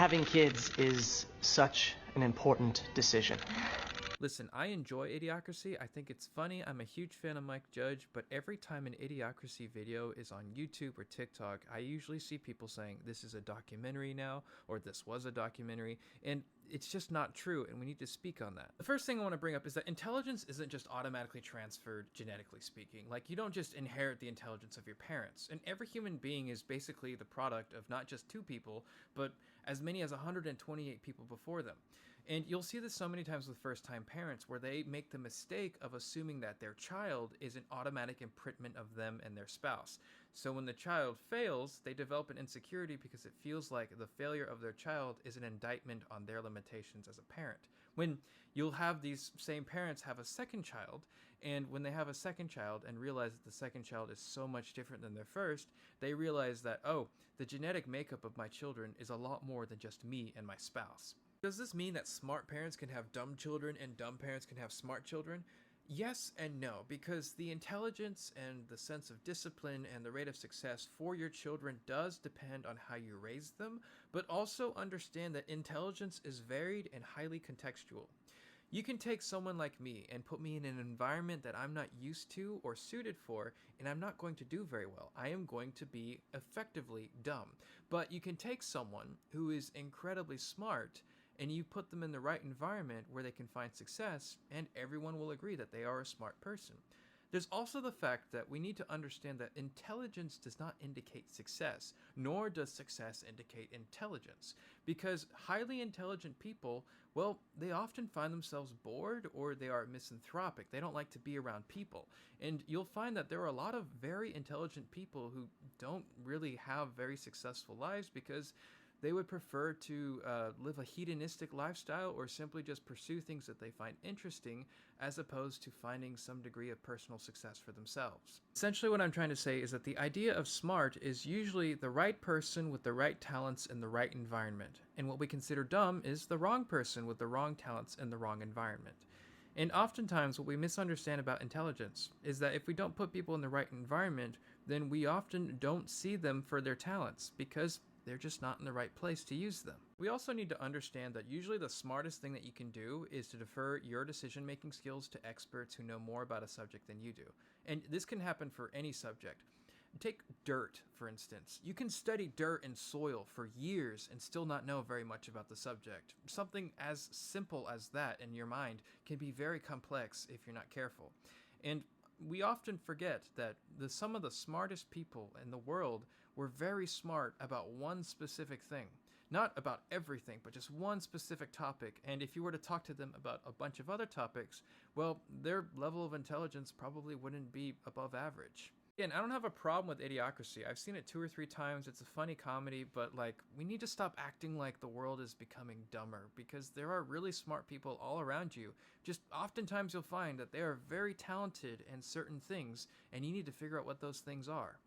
having kids is such an important decision. Listen, I enjoy Idiocracy. I think it's funny. I'm a huge fan of Mike Judge, but every time an Idiocracy video is on YouTube or TikTok, I usually see people saying this is a documentary now, or this was a documentary, and it's just not true, and we need to speak on that. The first thing I want to bring up is that intelligence isn't just automatically transferred, genetically speaking. Like, you don't just inherit the intelligence of your parents, and every human being is basically the product of not just two people, but as many as 128 people before them. And you'll see this so many times with first-time parents where they make the mistake of assuming that their child is an automatic imprintment of them and their spouse. So when the child fails, they develop an insecurity because it feels like the failure of their child is an indictment on their limitations as a parent. When you'll have these same parents have a second child, and when they have a second child and realize that the second child is so much different than their first, they realize that, oh, the genetic makeup of my children is a lot more than just me and my spouse. Does this mean that smart parents can have dumb children and dumb parents can have smart children? Yes and no, because the intelligence and the sense of discipline and the rate of success for your children does depend on how you raise them, but also understand that intelligence is varied and highly contextual. You can take someone like me and put me in an environment that I'm not used to or suited for, and I'm not going to do very well. I am going to be effectively dumb. But you can take someone who is incredibly smart and you put them in the right environment where they can find success, and everyone will agree that they are a smart person. There's also the fact that we need to understand that intelligence does not indicate success, nor does success indicate intelligence. Because highly intelligent people, well, they often find themselves bored or they are misanthropic. They don't like to be around people. And you'll find that there are a lot of very intelligent people who don't really have very successful lives because they would prefer to live a hedonistic lifestyle or simply just pursue things that they find interesting as opposed to finding some degree of personal success for themselves. Essentially what I'm trying to say is that the idea of smart is usually the right person with the right talents in the right environment, and what we consider dumb is the wrong person with the wrong talents in the wrong environment. And oftentimes what we misunderstand about intelligence is that if we don't put people in the right environment, then we often don't see them for their talents because they're just not in the right place to use them. We also need to understand that usually the smartest thing that you can do is to defer your decision-making skills to experts who know more about a subject than you do. And this can happen for any subject. Take dirt, for instance. You can study dirt and soil for years and still not know very much about the subject. Something as simple as that in your mind can be very complex if you're not careful. And we often forget that some of the smartest people in the world were very smart about one specific thing. Not about everything, but just one specific topic. And if you were to talk to them about a bunch of other topics, well, their level of intelligence probably wouldn't be above average. Again, I don't have a problem with Idiocracy. I've seen it 2 or 3 times. It's a funny comedy, but we need to stop acting like the world is becoming dumber because there are really smart people all around you. Just oftentimes you'll find that they are very talented in certain things, and you need to figure out what those things are.